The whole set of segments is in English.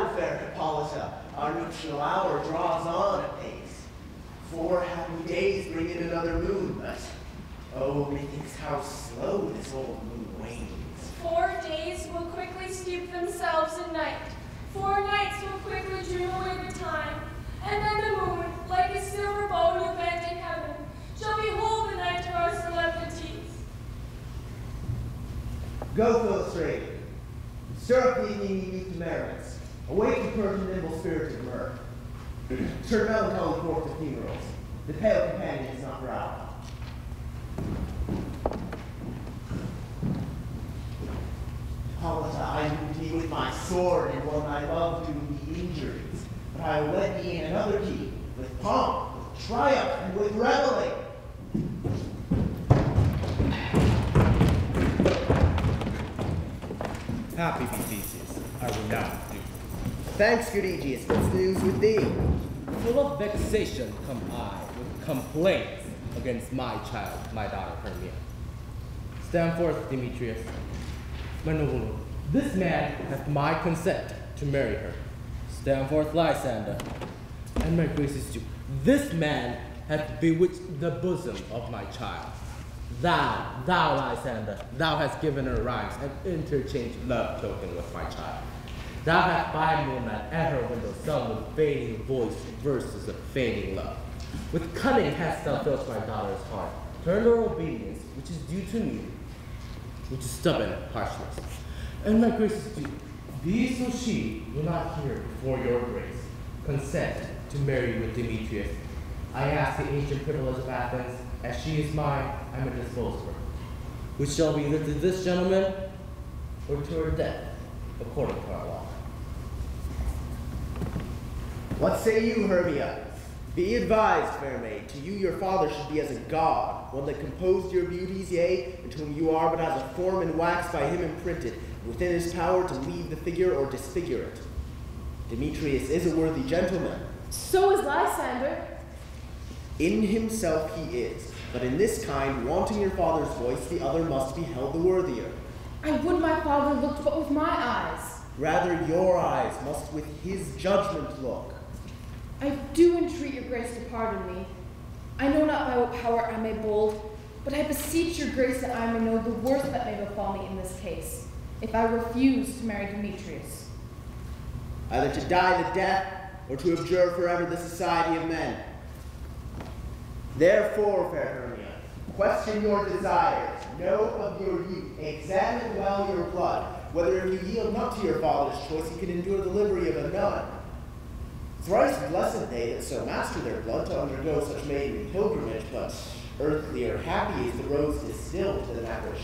now, fair Hippolyta, our nuptial hour draws on apace. 4 happy days bring in another moon, but oh, methinks how slow this old moon wanes. 4 days will quickly steep themselves in night. 4 nights will quickly dream away the time, and then the moon, like a silver bow to bend in heaven, shall behold the night of our solemnities. Go, Philistine. Stir up the evening youth to merriments. Awake the Persian nimble spirited mirth. Turn melancholy forth to funerals. The pale companion is not proud. Hippolyta, I wound thee with my sword, and one I love doing thee injuries. But I will wed thee in another key, with pomp, with triumph, and with reveling. Happy be Theseus, I will now do. Thanks, good Aegeus. What's the news with thee? Full of vexation come I with complaints against my child, my daughter Hermia. Stand forth, Demetrius. My noble lord, this man hath my consent to marry her. Stand forth, Lysander. And my graces too. This man hath bewitched the bosom of my child. Thou, Lysander, thou hast given her rhymes and interchanged love token with my child. Thou hast by moonlight at her window sung with fading voice verses of fading love. With cunning hast thou filled my daughter's heart, turned her obedience, which is due to me, which is stubborn harshness. And my grace is due. Be so she will not hear before your grace consent to marry with Demetrius. I ask the ancient privilege of Athens, as she is mine, I may dispose of her. Which shall be either to this gentleman or to her death, according to our law. What say you, Hermia? Be advised, fair maid, to you your father should be as a god, one that composed your beauties, yea, and to whom you are but as a form in wax by him imprinted, within his power to leave the figure or disfigure it. Demetrius is a worthy gentleman. So is Lysander. In himself he is, but in this kind, wanting your father's voice, the other must be held the worthier. I would my father looked but with my eyes. Rather your eyes must with his judgment look. I do entreat your grace to pardon me. I know not by what power I may bold, but I beseech your grace that I may know the worst that may befall me in this case, if I refuse to marry Demetrius. Either to die the death, or to abjure forever the society of men. Therefore, fair Hermia, question your desires, know of your youth, examine well your blood, whether if you yield not to your father's choice, you can endure the livery of a nun. Thrice blessed they that so master their blood to undergo such maiden pilgrimage, but earthly or happy is the rose distilled to the which,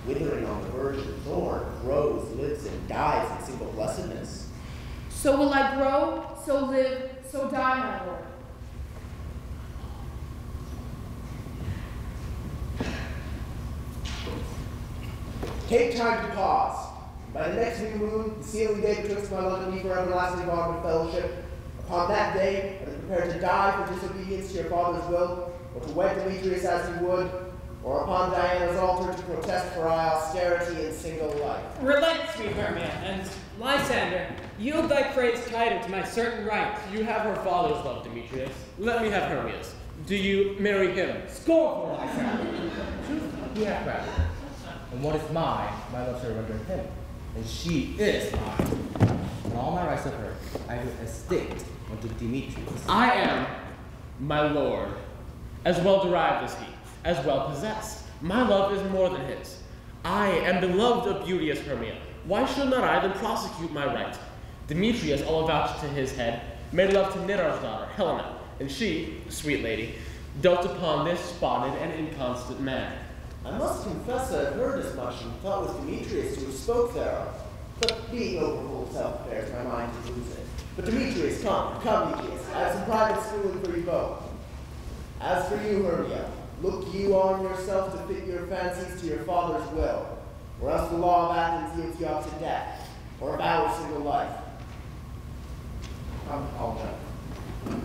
withering on the virgin thorn, grows, lives, and dies in single blessedness. So will I grow, so live, so die, my lord. Take time to pause. By the next new moon, the sealing day betwixt my love and me for everlasting bond of fellowship. Upon that day, whether prepared to die for disobedience to your father's will, or to wed Demetrius as you would, or upon Diana's altar to protest for austerity and single life. Relent, sweet Hermia, and Lysander, yield thy praised title to my certain right. You have her father's love, Demetrius. Let me have Hermia's. Do you marry him? Scornful, Lysander! Truth he hath granted, and what is mine, my love shall render him, and she is mine. And all my rights of her, I do estate unto Demetrius. I am, my lord, as well derived as he, as well possessed. My love is more than his. I am beloved of beauteous Hermia. Why should not I then prosecute my right? Demetrius, all vouch to his head, made love to Nidar's daughter, Helena, and she, sweet lady, dealt upon this spotted and inconstant man. I must confess I have heard as much and thought with Demetrius who spoke thereof. But being overfull of self-affairs, my mind is losing. But Demetrius, come, Aegeus. I have some private schooling for you both. As for you, Hermia, look you on yourself to fit your fancies to your father's will, or else the law of Athens yields you up to death, or a vow of single life. I'll jump.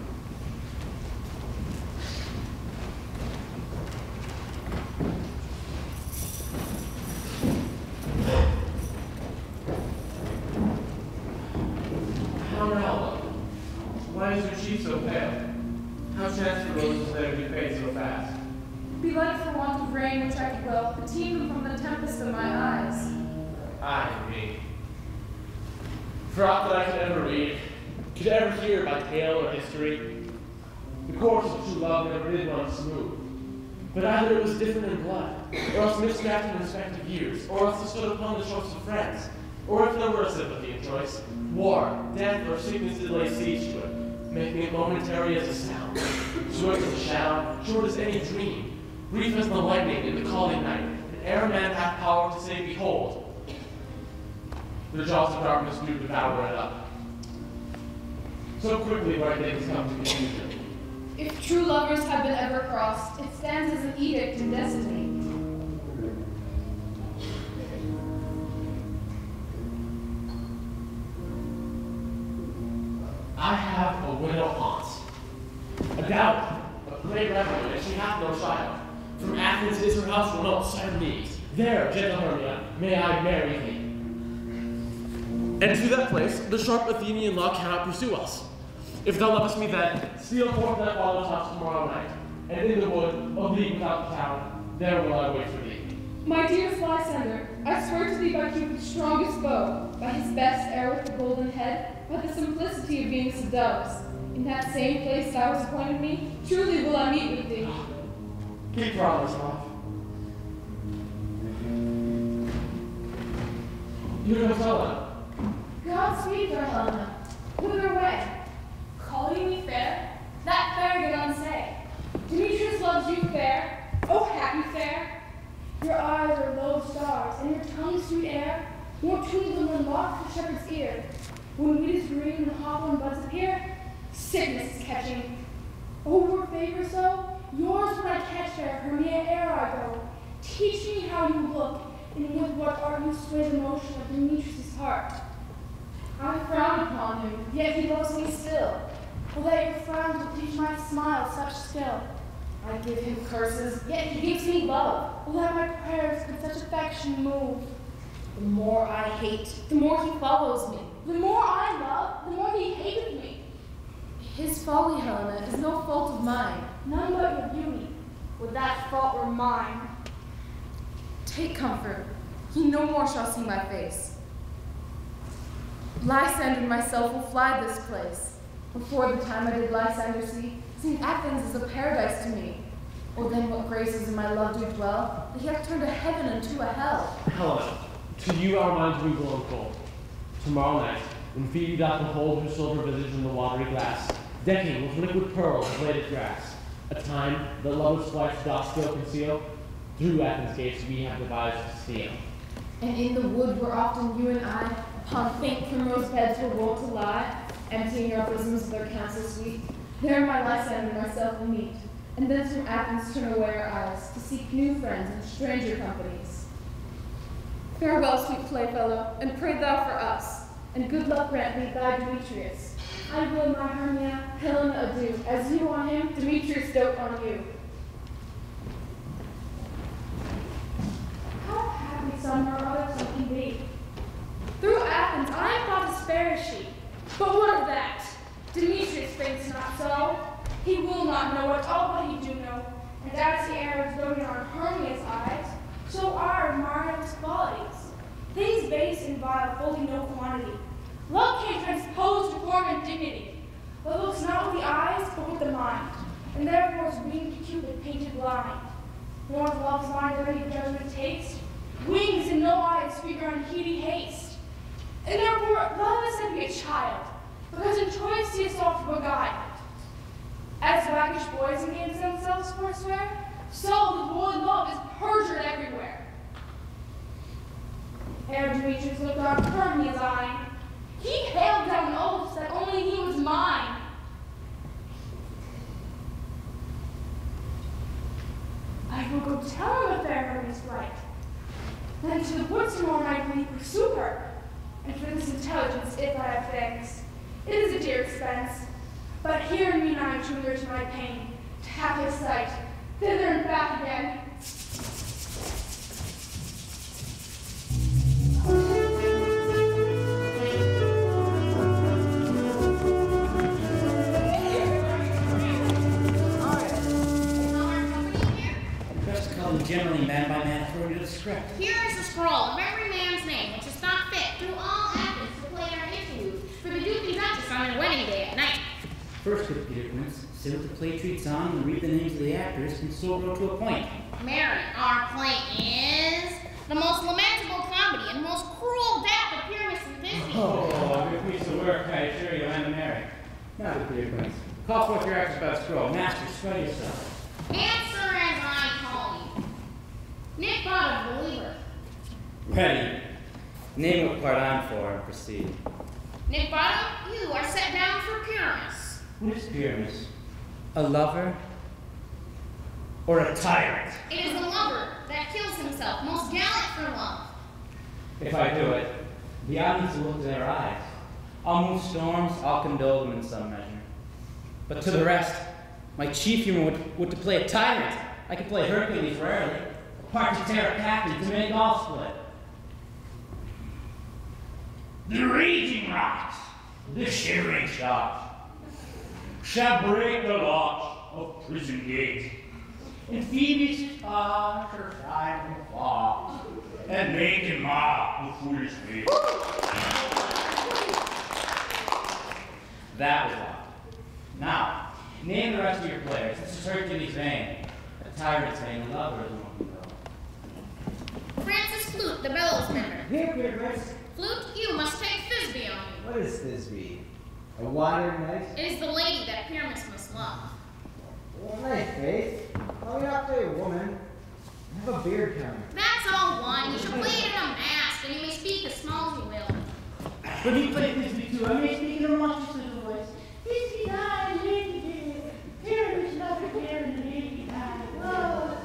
How now, love? Why is your cheek so pale? How chance for roses there to fade so fast? Belike for want of rain which I will, the teem from the tempest of my eyes. Ay, me. For aught that I could ever read, could ever hear by tale or history, the course of true love never did run smooth. But either it was different in blood, or else mismatched in respective years, or else it stood upon the choice of friends, or if there were a sympathy in choice, war, death, or sickness did lay siege to it, making it momentary as a sound, short as a shadow, short as any dream, brief as the lightning in the calling night, and ere man hath power to say, behold, the jaws of darkness do devour it up. So quickly right things come to confusion. If true lovers have been ever crossed, it stands as an edict in destiny. I have a widow aunt, a dowager, a great revenue, and she hath no child. From Athens is her house remote, Cyrenides. There, gentle Hermia, may I marry thee. And to that place, the sharp Athenian law cannot pursue us. If thou lovest me then, steal forth thy father's house tomorrow night, and in the wood, a league without the town, there will I wait for thee. My dearest Lysander, I swear to thee by Cupid's strongest bow, by his best heir with the golden head, by the simplicity of being of doves. In that same place thou hast appointed me, truly will I meet with thee. Keep promise, love. Here comes Helen. Godspeed, fair Helena. Whither away? Calling me fair? That fair did unsay. Demetrius loves you fair. Oh, happy fair. Your eyes are low stars, and your tongue sweet air, more tuned than when locked the shepherd's ear. When wheat is green and the hawthorn buds appear, sickness is catching. Oh, your favor so? Yours when I catch fair, Hermia, ere I go. Teach me how you look, and with what art you sway the motion of Demetrius' heart. I frown upon him, yet he loves me still. Oh, that your frowns will teach my smile such skill. I give him curses, yet he gives me love. Oh, that my prayers could such affection move. The more I hate, the more he follows me. The more I love, the more he hateth me. His folly, Helena, is no fault of mine. None but your beauty. Would that fault were mine. Take comfort. He no more shall see my face. Lysander and myself will fly this place. Before the time I did Lysander see, St. Athens is a paradise to me. Oh, then what graces in my love do dwell, that he hath turned a heaven into a hell. Helena, to you our minds we will unfold. Tomorrow night, when Phoebe doth behold her silver visage in the watery glass, decking with liquid pearls bladed grass, a time that love's flights doth still conceal, through Athens' gates we have devised to steal. And in the wood where often you and I, upon faint primrose beds were wont to lie, emptying our bosoms of their counsel sweet, there my Lysander and myself will meet, and thence from Athens turn away our eyes, to seek new friends and stranger companies. Farewell, sweet playfellow, and pray thou for us, and good luck grant thee thy Demetrius. I will, my Hermia, Helena adieu, as you on him, Demetrius dote on you. How happy some or others can be. Through Athens I am thought as fair as she. But what of that? Demetrius thinks not so. He will not know it, all but he do know. And as the air is doting on Hermia's eyes, so are Mariam's qualities. Things base and vile, fully no quantity. Love can't transpose to form and dignity. Love looks not with the eyes, but with the mind. And therefore is winged Cupid painted blind. Nor with love's mind ready judgment takes. Wings and no eyes figure unheedy haste. And therefore love is said to be a child, because in choice he is sought to beguile. As waggish boys engage themselves forswear, so the boy love is perjured everywhere. Ere Demetrius looked on Hermia's eye, he hailed down oaths that only he was mine. I will go tell him the fair Hermia's flight. Then to the woods tomorrow night will he pursue her. And for this intelligence, if I have thanks, it is a dear expense. But hear me now, junior, to my pain, to have his sight, thither and back again. correct. Here is a scroll of every man's name which is thought fit through all Athens to play their interlude for the Duke and Duchess on their wedding day at night. First, good Peter Quince, sit with the play treats on and read the names of the actors and so go to a point. Mary, our play is the most lamentable comedy and most cruel death of Pyramus and Thisbe. Oh, good piece of work, I assure you, and Mary. Now, good Peter Quince, call forth your actors by the scroll. Master, spread yourself. Answer as I call you. Nick Bottom, believer. Ready. Name what part I'm for and proceed. Nick Bottom, you are set down for Pyramus. Who is Pyramus? A lover or a tyrant? It is a lover that kills himself, most gallant for love. If I do it, the audience will look to their eyes. I'll move storms, I'll condole them in some measure. But to the rest, my chief humor would to play a tyrant. I could play Hercules rarely, a part to tear a captain to make all split. The raging rocks, the shivering shocks, shall break the locks of prison gate. And Phoebus' heart shall shine and fall, and make him mock the foolish face. That was all. Now, name the rest of your players. This is Hercules' vein, a tyrant's vein, a lover is one we know. Francis Flute, the bellows mender. Here, Peter Quince. Flute, you must take Thisbe on you. What is Thisbe? A water knight? It is the lady that Pyramus must love. Well, nice face. Why we not play a woman? I have a beard counter. That's all one. You should play it in a mask, and you may speak as small as you will. When you play Thisbe too, I may speak in a monstrous little voice. Thisbe died, lady dear. Pyramus never cared, and lady died. No,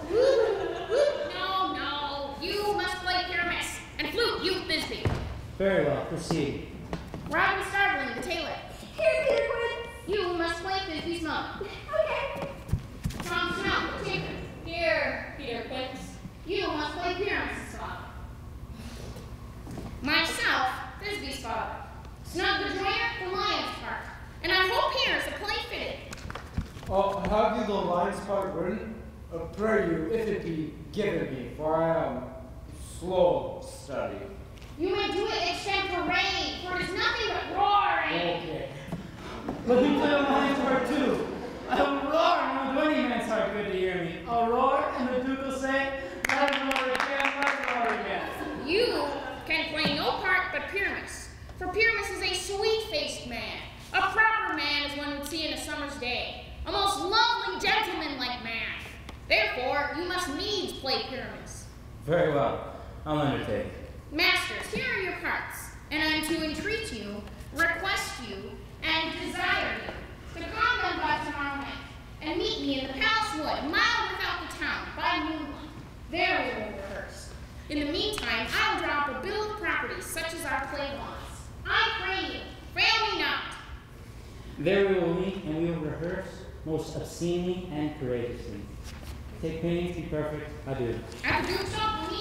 no. You must play Pyramus. And Flute, you Thisbe. Very well, proceed. Robin Starveling, the tailor. Here, Peter Quinn. You must play Thisbe's mother. Okay. Tom Snell, the tinker. Here, Peter Quinn. You must play Pyramus' father. Myself, Thisbe's father. Snug the joiner, the lion's part. And I hope here's a play fitted. Oh, have you the lion's part written? Pray you, if it be given me, for I am slow of study. You may do it extempore, for it is nothing but roaring. Okay. But you play a lion's part too. I will roar and will do any man's heart good to hear me. I'll roar and the Duke will say, let him roar again, let him roar again. You can play no part but Pyramus, for Pyramus is a sweet-faced man. A proper man as one would see in a summer's day. A most lovely gentleman-like man. Therefore, you must needs play Pyramus. Very well. I'll undertake. Masters, here are your parts, and I am to entreat you, request you, and desire you to come them by tomorrow night, and meet me in the palace wood, a mile without the town, by moonlight. There we will rehearse. In the meantime, I will draw up a bill of properties, such as our play wants. I pray you, fail me not. There we will meet and we will rehearse most obscenely and courageously. Take pains to be perfect. Adieu. I do so for me.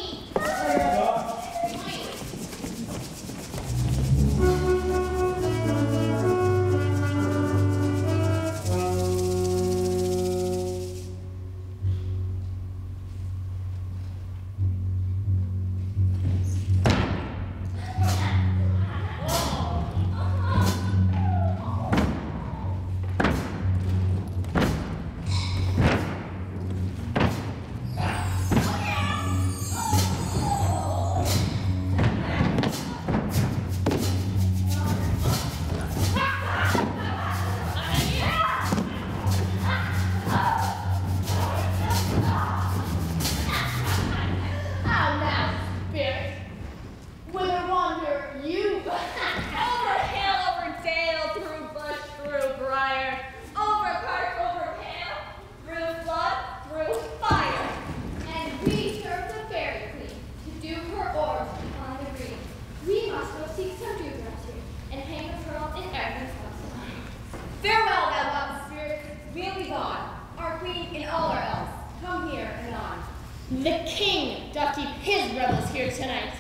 The king doth keep his rebels here tonight.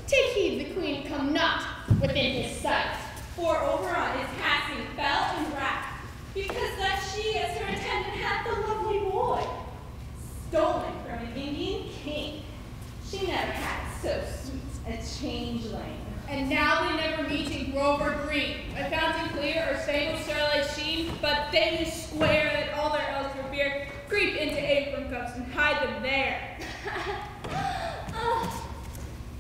Take heed the queen come not within his sight. For Oberon is casting fell and wrath, because that she as her attendant hath the lovely boy, stolen from an Indian king. She never Danish square that all their elves revere, creep into apron cups and hide them there.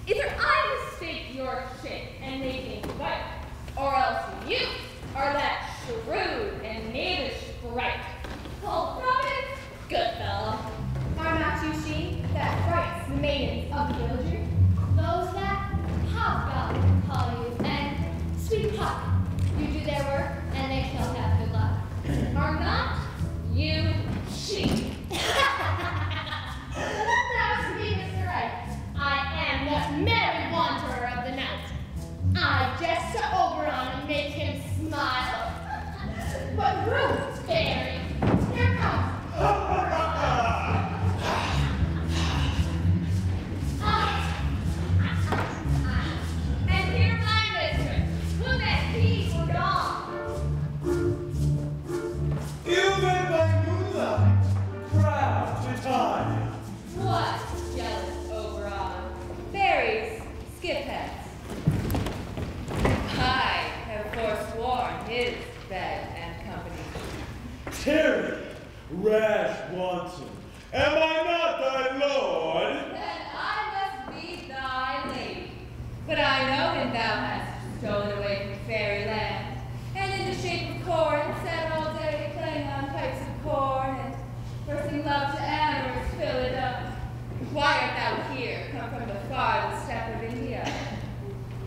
Either I mistake your shape and make me white, or else you are that shrewd and knavish sprite called Robin Goodfellow. Are not you she that frights the maidens of the villager? Those that hobgoblin call you, and sweet puck, you do their work, and they shall have good luck. Are not you she? That was me, Mr. Right. I am the merry wanderer of the night. I jest to Oberon and make him smile. But Ruth, fairy, here comes And here my mistress, who that be for dawn. You made my moonlight proud to time. What, jealous Oberon? Fairies, skip hence. I have forsworn his bed and company. Terry, rash wanton, am I not thy lord? Then I must be thy lady. But I know when thou hast stolen away from fairyland, and in the shape of corn sat all day playing on pipes of corn, and nursing love to amorous Philida. Why art thou here, come from the farthest steppe of India?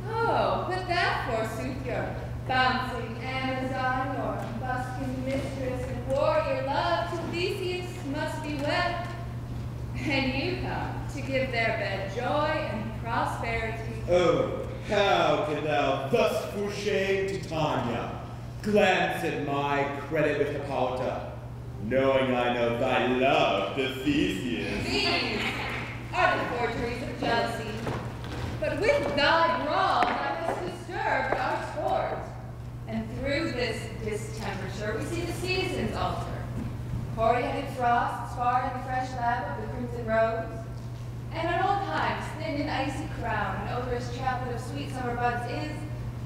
Oh, but that forsooth your bouncing Amazon, your busking mistress and warrior love to Theseus must be wed. And you come to give their bed joy and prosperity. Oh, how can thou thus for shame, Titania, glance at my credit with Hippolyta, knowing I know thy love to Theseus? These are the forgeries of jealousy. But with thy brawl thou hast disturbed our sport. And through this distemperature we see the seasons alter. Hoary-headed frosts far in the fresh lap of the crimson rose. And at all times, thin and icy crown, an odorous chaplet of sweet summer buds is,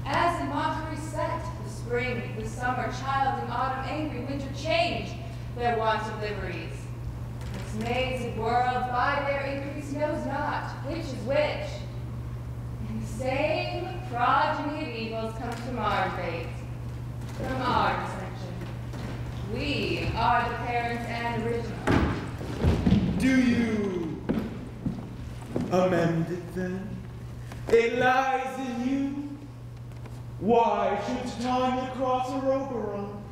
as in mockery set, the spring, the summer, child, and autumn, angry winter change their wonted liveries. This mazy world by their increase knows not which is which. And the same progeny of evils comes from our fate, from our dissension. We are the parents and original. Do you amend it then? It lies in you. Why should Titania cross her Oberon?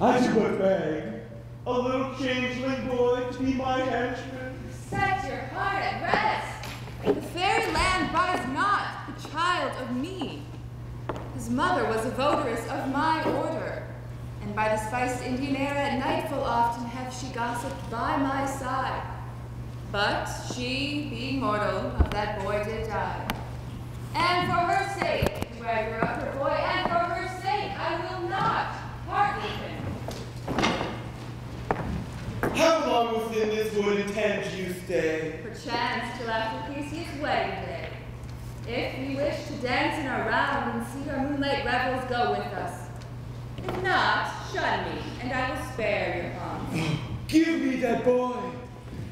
I do but beg a little changeling boy to be my henchman. Set your heart at rest. The fairy land buys not the child of me. His mother was a votaress of my order, and by the spiced Indian air at night full often hath she gossiped by my side. But she, being mortal, of that boy did die. And for her sake do I grow up her boy, and for her sake I will not part with him. How long within this wood intend you stay? Perchance till after Theseus' wedding day. If you wish to dance in our round and see our moonlight revels, go with us. If not, shun me, and I will spare your harm. Give me that boy,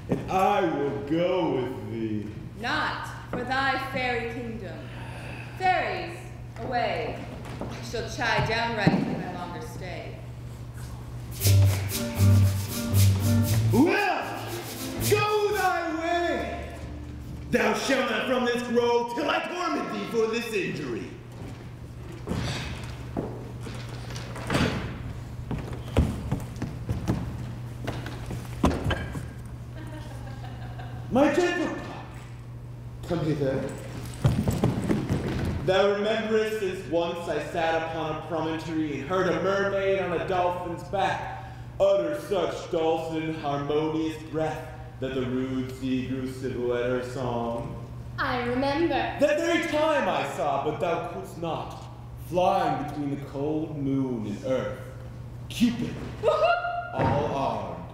and I will go with thee. Not for thy fairy kingdom. Fairies, away. I shall chide downright if I longer stay. Well, go thy way. Thou shalt not from this grove till I torment thee for this injury. My gentle cock, come hither. Thou rememberest since once I sat upon a promontory and heard a mermaid on a dolphin's back utter such dulcet and harmonious breath that the rude sea grew civil at her song. I remember. That very time I saw, but thou couldst not, flying between the cold moon and earth, Cupid, all armed.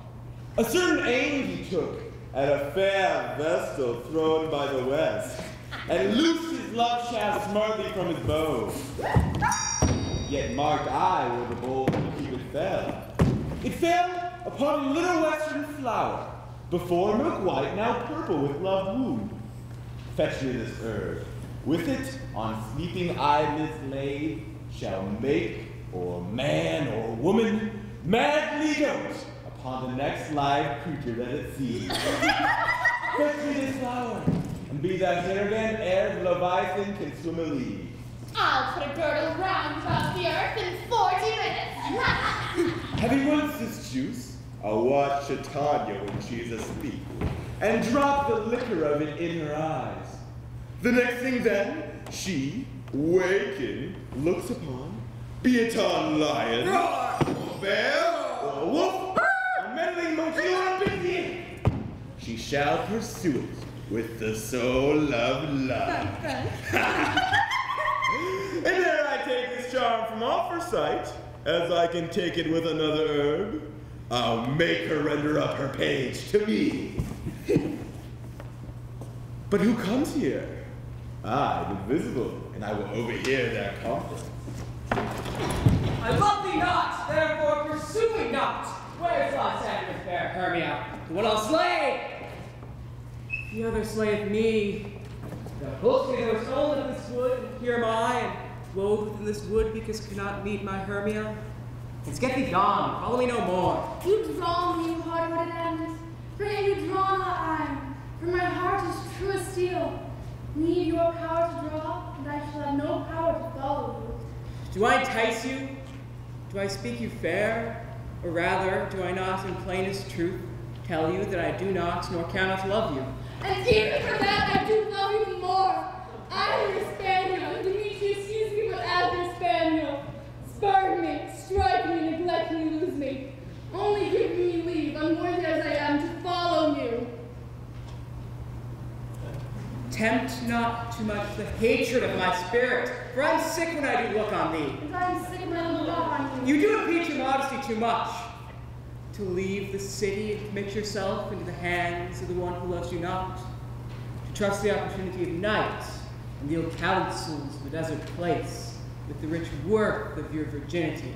A certain aim he took at a fair vestal thrown by the west, and loosed his love shaft smartly from his bow. Yet marked I were the bold fell. It fell upon a little western flower, before milk white, now purple with love wound. Fetch me this herb. With it, on sleeping eyelids laid, shall make, or man or woman, madly dote upon the next live creature that it sees. Fetch me this flower, and be thou here again ere the Leviathan can swim a league. I'll put a girdle round about the earth in 40 minutes. Having once this juice, I'll watch Titania when she's asleep, and drop the liquor of it in her eyes. The next thing then, she, waking, looks upon, be it a lion, or bear, or wolf, or meddling monkey, or a pygmy, she shall pursue it with the soul of love. And there I take this charm from off her sight, as I can take it with another herb. I'll make her render up her page to me. But who comes here? I, invisible, and I will overhear their conference. I love thee not, therefore pursuing not. Where's Lysander, fair Hermia? The one I'll slay. The other slayeth me. The hooks they were stolen in this wood, and here am I, and woed within this wood because I cannot meet my Hermia. Let's get thee gone, follow me no more. You draw me, you hard-hearted end. For him you draw not I, for my heart is true as steel. Need your power to draw, and I shall have no power to follow you. Do I entice you? Do I speak you fair? Or rather, do I not in plainest truth tell you that I do not nor cannot love you? And even for that, I do love you more. I am your spaniel, and Demetrius sees me but as your spaniel. Spurn me, strike me, neglect me, lose me. Only give me leave, unworthy as I am, to follow you. Tempt not too much the hatred of my spirit, for I am sick when I do look on thee. And I am sick when I look on you. You do impeach your modesty too much. To leave the city and commit yourself into the hands of the one who loves you not. To trust the opportunity of night and the ill counsels of a desert place with the rich worth of your virginity.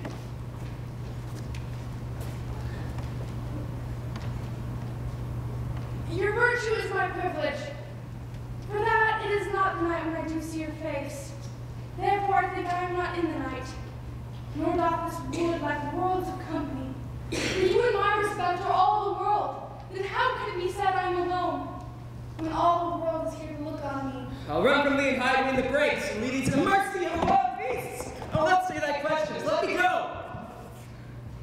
Your virtue is my privilege. For that, it is not the night when I do see your face. Therefore, I think I am not in the night, nor doth this wood like worlds of company. For you in my respect are all the world. Then how can it be said I am alone, when all the world is here to look on me? I'll run from thee and hide me in the breaks, and lead thee to the mercy of the wild beasts. Oh, let's say thy questions. Let me go.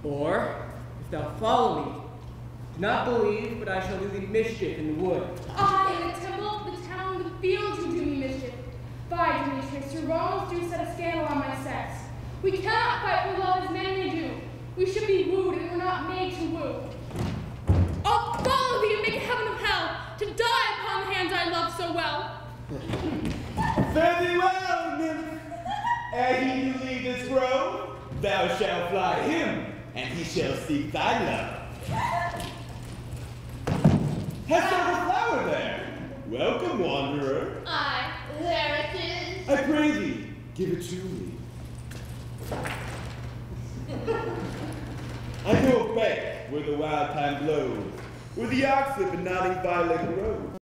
Or, if thou follow me, do not believe, but I shall do thee mischief in the wood. I, in the temple, the town, the fields, who do me mischief. By Demetrius, your wrongs do set a scandal on my sex. We cannot fight for love as men may do. We should be wooed, and we're not made to woo. I'll follow thee and make a heaven of hell, to die upon the hands I love so well. Fare thee well, nymph. Ere he do leave this grove, thou shalt fly him, and he shall seek thy love. Hast thou the flower there? Welcome, wanderer. Aye, there it is. I pray thee, give it to me. I go back where the wild thyme blows, where the oxlip and nodding violet grows.